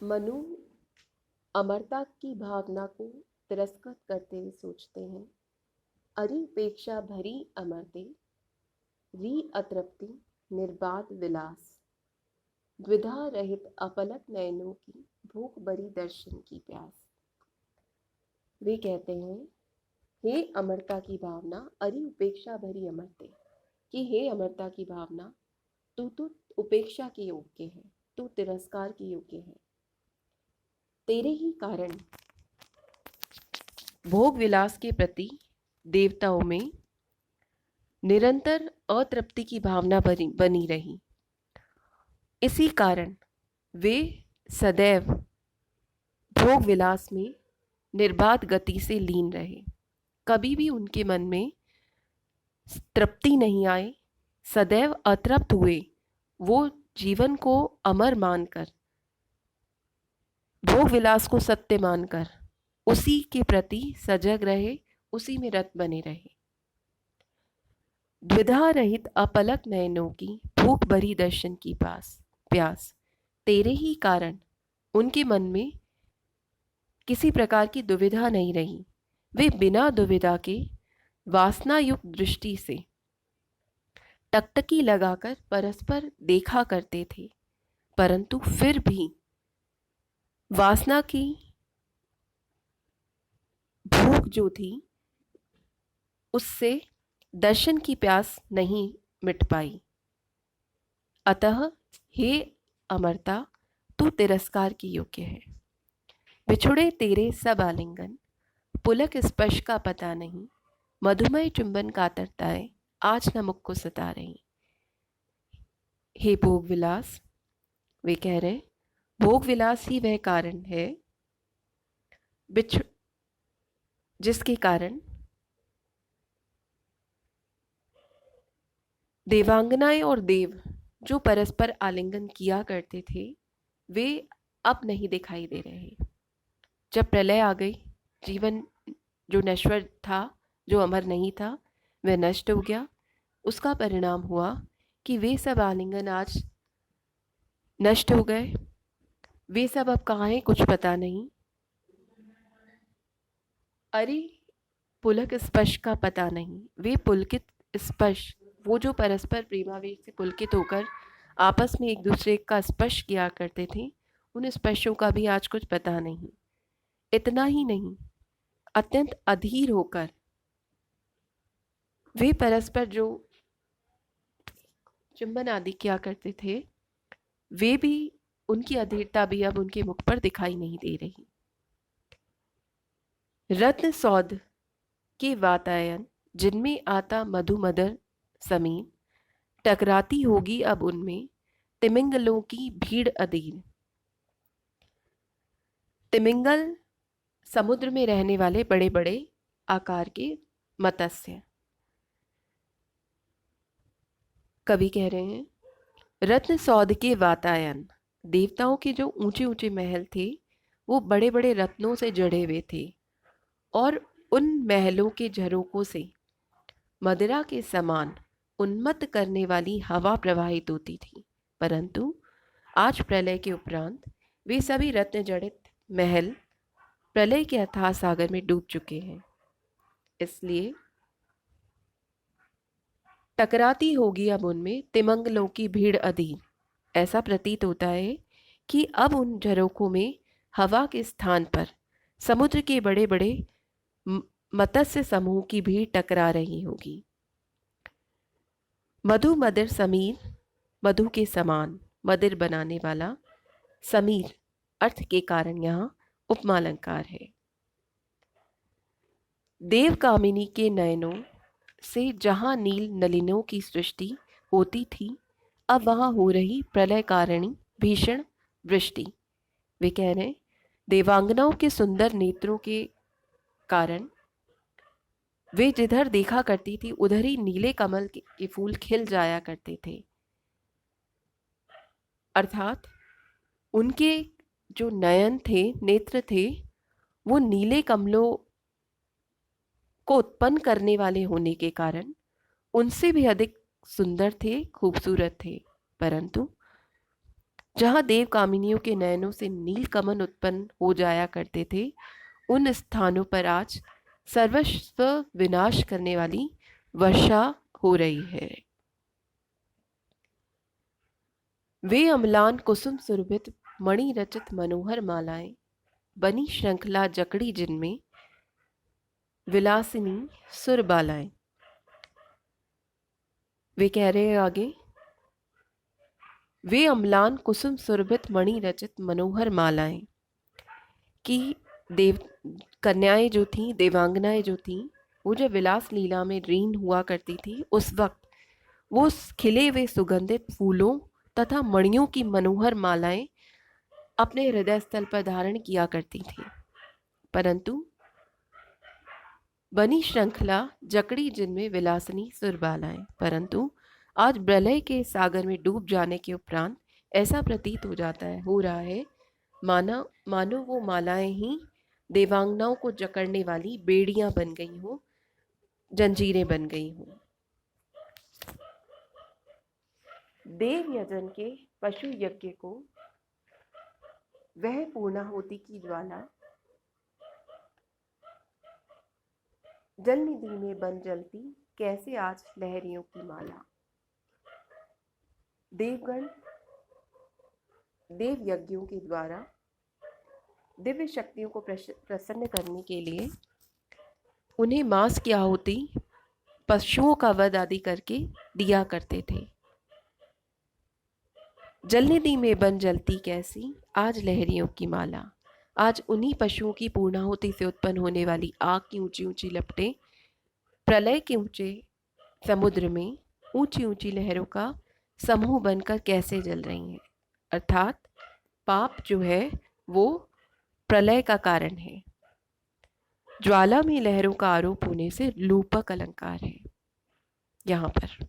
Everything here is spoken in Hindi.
मनु अमरता की भावना को तिरस्कृत करते हुए सोचते हैं। अरि उपेक्षा भरी अमरते, री अतृप्ति निर्बाध विलास, द्विधा रहित अपलक नयनों की भूख भरी दर्शन की प्यास। वे कहते हैं, हे अमरता की भावना, अरि उपेक्षा भरी अमरते, कि हे अमरता की भावना, तू तो उपेक्षा के योग्य है, तू तिरस्कार के योग्य है। तेरे ही कारण भोग विलास के प्रति देवताओं में निरंतर अतृप्ति की भावना बनी रही। इसी कारण वे सदैव भोग विलास में निर्बाध गति से लीन रहे। कभी भी उनके मन में तृप्ति नहीं आई। सदैव अतृप्त हुए वो जीवन को अमर मानकर, भोग विलास को सत्य मानकर उसी के प्रति सजग रहे, उसी में रत बने रहे। द्विधा रहित अपलक नयनों की भूख भरी दर्शन की प्यास। तेरे ही कारण उनके मन में किसी प्रकार की दुविधा नहीं रही। वे बिना दुविधा के वासना युक्त दृष्टि से टकटकी लगाकर परस्पर देखा करते थे, परंतु फिर भी वासना की भूख जो थी उससे दर्शन की प्यास नहीं मिट पाई। अतः हे अमरता, तू तिरस्कार की योग्य है। बिछुड़े तेरे सब आलिंगन, पुलक स्पर्श का पता नहीं, मधुमय चुंबन कातरताएं आज न मुख को सता रही। हे भोग विलास, वे कह रहे, भोग विलास ही वह कारण है जिसके कारण देवांगनाएं और देव जो परस्पर आलिंगन किया करते थे, वे अब नहीं दिखाई दे रहे। जब प्रलय आ गई, जीवन जो नश्वर था, जो अमर नहीं था, वह नष्ट हो गया। उसका परिणाम हुआ कि वे सब आलिंगन आज नष्ट हो गए। वे सब अब कहाँ हैं कुछ पता नहीं। अरे पुलक स्पर्श का पता नहीं। वे पुलकित स्पर्श, वो जो परस्पर प्रेमावेश से पुलकित होकर आपस में एक दूसरे का स्पर्श किया करते थे, उन स्पर्शों का भी आज कुछ पता नहीं। इतना ही नहीं, अत्यंत अधीर होकर वे परस्पर जो चुंबन आदि किया करते थे, वे भी, उनकी अधीरता भी अब उनके मुख पर दिखाई नहीं दे रही। रत्न सौध के वातायन, जिनमें आता मधु मदर समीन, टकराती होगी अब उनमें तिमिंगलों की भीड़ अधीर। तिमिंगल समुद्र में रहने वाले बड़े बड़े आकार के मत्स्य। कवि कह रहे हैं, रत्न सौध के वातायन, देवताओं के जो ऊंचे ऊंचे महल थे वो बड़े बड़े रत्नों से जड़े हुए थे और उन महलों के झरोकों से मदिरा के समान उन्मत्त करने वाली हवा प्रवाहित होती थी। परंतु आज प्रलय के उपरांत वे सभी रत्न जड़ित महल प्रलय के अथाह सागर में डूब चुके हैं। इसलिए टकराती होगी अब उनमें तिमंगलों की भीड़ अधीर। ऐसा प्रतीत होता है कि अब उन झरोखों में हवा के स्थान पर समुद्र के बड़े बड़े मत्स्य समूह की भीड़ टकरा रही होगी। मधु मदिर समीर, मधु के समान, मदिर बनाने वाला, समीर अर्थ के कारण यहाँ उपमा अलंकार है। देव कामिनी के नयनों से जहाँ नील नलिनों की सृष्टि होती थी, अब वहाँ हो रही प्रलय कारिणी भीषण वृष्टि। वे कह रहे हैं, देवांगनाओं के सुंदर नेत्रों के कारण वे जिधर देखा करती थी उधर ही नीले कमल के फूल खिल जाया करते थे। अर्थात उनके जो नयन थे, नेत्र थे, वो नीले कमलों को उत्पन्न करने वाले होने के कारण उनसे भी अधिक सुंदर थे, खूबसूरत थे। परंतु जहाँ देव कामिनियों के नयनों से नील कमल उत्पन्न हो जाया करते थे, उन स्थानों पर आज सर्वस्व विनाश करने वाली वर्षा हो रही है। वे अम्लान कुसुम सुरभित मणि रचित मनोहर मालाएं बनी श्रृंखला जकड़ी जिनमें विलासिनी सुरबालाएं। वे कह रहे हैं आगे, वे अम्लान कुसुम सुरभित मणि रचित मनोहर मालाएं, कि देव कन्याएं जो थीं, देवांगनाएं जो थीं, वो जब विलास लीला में लीन हुआ करती थी, उस वक्त वो खिले हुए सुगंधित फूलों तथा मणियों की मनोहर मालाएं अपने हृदय स्थल पर धारण किया करती थी। परंतु बनी श्रृंखला जकड़ी जिनमें विलासिनी सुरबालाएं, परंतु आज प्रलय के सागर में डूब जाने के उपरांत ऐसा प्रतीत हो रहा है मानो वो मालाएं ही देवांगनाओं को जकड़ने वाली बेड़ियां बन गई हो, जंजीरें बन गई हो। देव यजन के पशु यज्ञ को वह पूर्णाहुति की ज्वाला जल निधि में बन जलती, कैसे आज लहरियों की माला। देवगण देव यज्ञों के द्वारा दिव्य शक्तियों को प्रसन्न करने के लिए उन्हें मांस की आहुति, पशुओं का वध आदि करके दिया करते थे। जलनिधि में बन जलती कैसी आज लहरियों की माला। आज उन्हीं पशुओं की पूर्णाहुति से उत्पन्न होने वाली आग की ऊंची ऊंची लपटें प्रलय के ऊंचे समुद्र में ऊंची ऊंची लहरों का समूह बनकर कैसे जल रही हैं। अर्थात पाप जो है वो प्रलय का कारण है। ज्वाला में लहरों का आरोप होने से लूपक अलंकार है यहाँ पर।